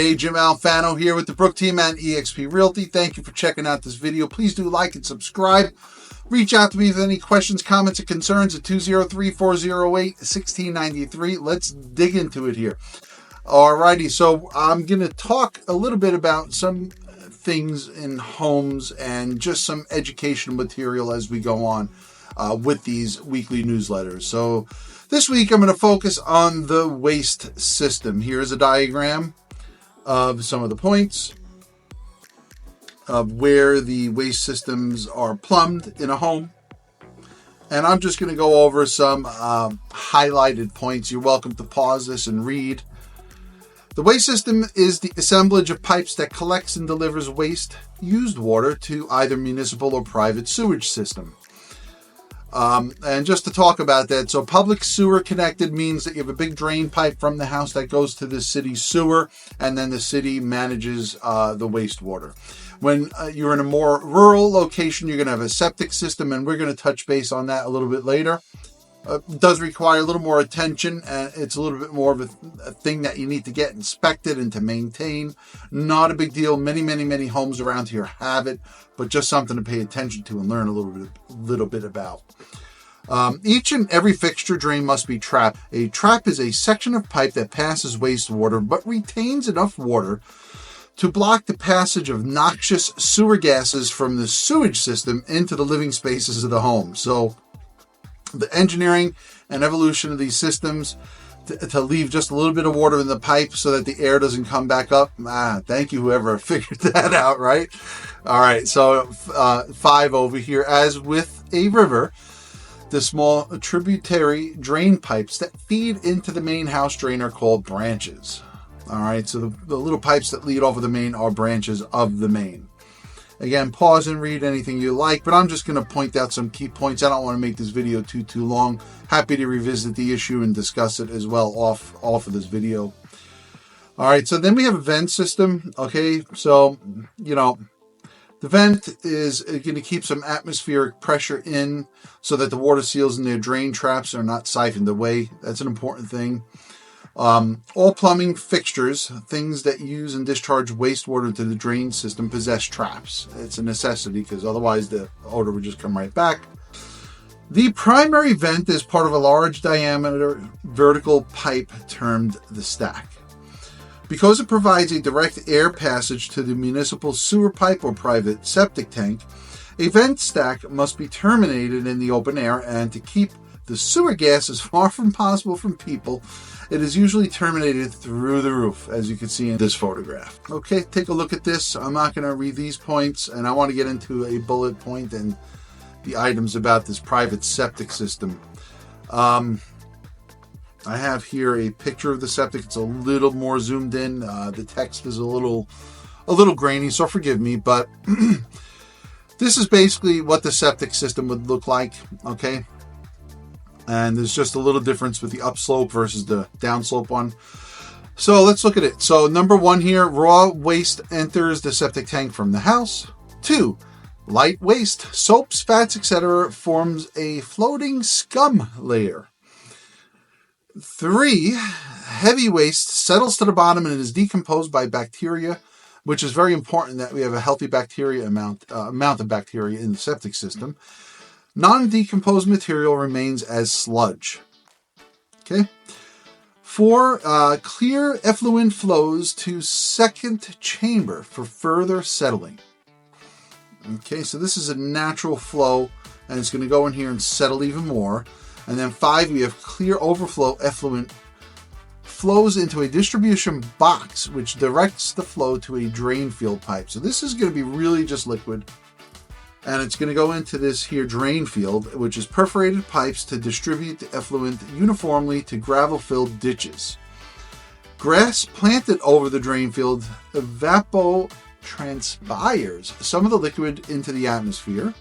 Hey, Jim Alfano here with the Brooke team and eXp Realty. Thank you for checking out this video. Please do like and subscribe. Reach out to me with any questions, comments, or concerns at 203-408-1693. Let's dig into it here. Alrighty, so I'm going to talk a little bit about some things in homes and just some educational material as we go on with these weekly newsletters. So this week I'm going to focus on the waste system. Here's a diagram of some of the points of where the waste systems are plumbed in a home. And I'm just going to go over some highlighted points. You're welcome to pause this and read. The waste system is the assemblage of pipes that collects and delivers waste used water to either municipal or private sewage system. And just to talk about that, so public sewer connected means that you have a big drain pipe from the house that goes to the city sewer, and then the city manages the wastewater. When you're in a more rural location, you're going to have a septic system, and we're going to touch base on that a little bit later. It does require a little more attention, and it's a little bit more of a thing that you need to get inspected and to maintain. Not a big deal. Many homes around here have it, but just something to pay attention to and learn a little bit about. Each and every fixture drain must be trapped. A trap is a section of pipe that passes wastewater but retains enough water to block the passage of noxious sewer gases from the sewage system into the living spaces of the home. So the engineering and evolution of these systems to leave just a little bit of water in the pipe so that the air doesn't come back up. Thank you, whoever figured that out, right? All right, so 5 over here. As with a river, the small tributary drain pipes that feed into the main house drain are called branches. All right, so the little pipes that lead off of the main are branches of the main. Again, pause and read anything you like, but I'm just going to point out some key points. I don't want to make this video too long. Happy to revisit the issue and discuss it as well off of this video. All right, so then we have a vent system. Okay, so, the vent is going to keep some atmospheric pressure in so that the water seals in their drain traps are not siphoned away. That's an important thing. All plumbing fixtures, things that use and discharge wastewater to the drain system, possess traps. It's a necessity because otherwise the odor would just come right back. The primary vent is part of a large diameter vertical pipe termed the stack. Because it provides a direct air passage to the municipal sewer pipe or private septic tank, a vent stack must be terminated in the open air, and to keep the sewer gas as far from possible from people, it is usually terminated through the roof, as you can see in this photograph. Okay, take a look at this. I'm not going to read these points, and I want to get into a bullet point and the items about this private septic system. I have here a picture of the septic. It's a little more zoomed in. The text is a little grainy, so forgive me, but this is basically what the septic system would look like, okay? And there's just a little difference with the upslope versus the downslope one. So let's look at it. So number 1 here, raw waste enters the septic tank from the house. 2, light waste, soaps, fats, etc. forms a floating scum layer. 3, heavy waste settles to the bottom and is decomposed by bacteria, which is very important that we have a healthy bacteria amount of bacteria in the septic system. Non-decomposed material remains as sludge. Okay. 4, clear effluent flows to second chamber for further settling. Okay, so this is a natural flow, and it's going to go in here and settle even more. And then 5, we have clear overflow effluent flows into a distribution box, which directs the flow to a drain field pipe. So this is going to be really just liquid. And it's going to go into this here drain field, which is perforated pipes to distribute the effluent uniformly to gravel-filled ditches. Grass planted over the drain field evapotranspires some of the liquid into the atmosphere,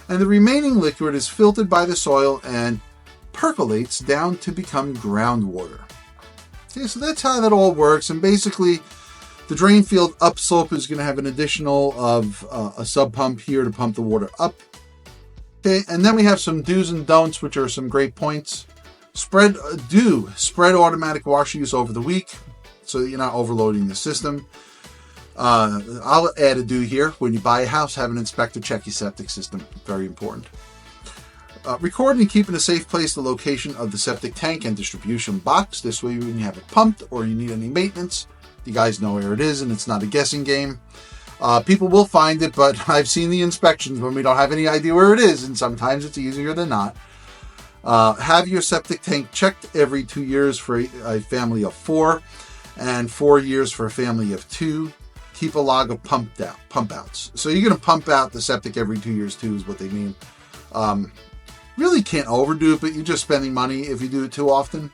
and the remaining liquid is filtered by the soil and percolates down to become groundwater. Okay, so that's how that all works, and basically the drain field upslope is going to have an additional of a sub pump here to pump the water up. Okay, and then we have some do's and don'ts, which are some great points. Spread automatic wash use over the week. so that you're not overloading the system. I'll add a do here. When you buy a house, have an inspector check your septic system. Very important. Record and keep in a safe place the location of the septic tank and distribution box. This way, when you have it pumped or you need any maintenance, you guys know where it is and it's not a guessing game. People will find it, but I've seen the inspections when we don't have any idea where it is, and sometimes it's easier than not. Have your septic tank checked every 2 years for a family of 4 and 4 years for a family of 2. Keep a log of pump outs. So you're going to pump out the septic every 2 years too, is what they mean. Really can't overdo it, but you're just spending money if you do it too often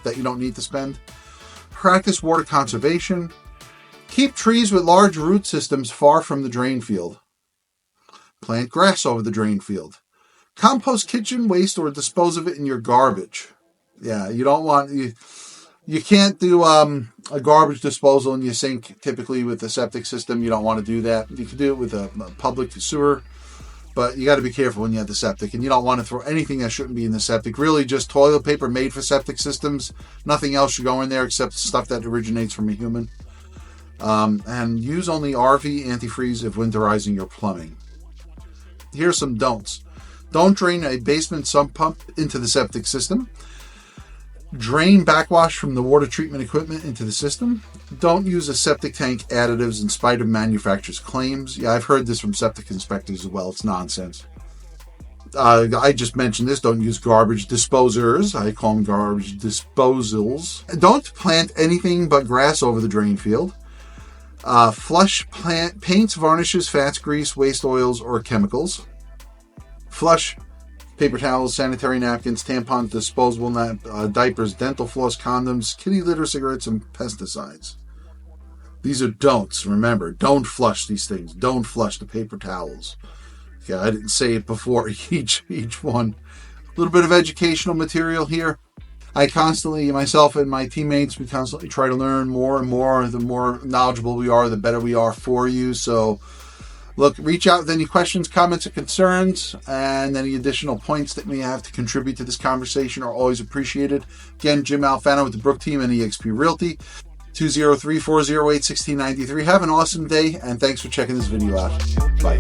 that you don't need to spend. Practice water conservation. Keep trees with large root systems far from the drain field. Plant grass over the drain field. Compost kitchen waste or dispose of it in your garbage. Yeah, you don't want... You can't do a garbage disposal in your sink typically with the septic system. You don't want to do that. You can do it with a public sewer, but you got to be careful when you have the septic, and you don't want to throw anything that shouldn't be in the septic. Really just toilet paper made for septic systems. Nothing else should go in there except stuff that originates from a human. And use only RV antifreeze if winterizing your plumbing. Here's some don'ts. Don't drain a basement sump pump into the septic system. Drain backwash from the water treatment equipment into the system. Don't use a septic tank additives in spite of manufacturer's claims. Yeah, I've heard this from septic inspectors as well. It's nonsense. I just mentioned this. Don't use garbage disposers. I call them garbage disposals. Don't plant anything but grass over the drain field. Flush paints, varnishes, fats, grease, waste oils, or chemicals. Flush paper towels, sanitary napkins, tampons, disposable diapers, dental floss, condoms, kitty litter, cigarettes, and pesticides. These are don'ts. Remember, don't flush these things. Don't flush the paper towels. Yeah, I didn't say it before each one. A little bit of educational material here. I constantly, myself and my teammates, we constantly try to learn more and more. The more knowledgeable we are, the better we are for you. So, look, reach out with any questions, comments, or concerns, and any additional points that may have to contribute to this conversation are always appreciated. Again, Jim Alfano with the Brooke team and eXp Realty, 203-408-1693. Have an awesome day, and thanks for checking this video out. Bye.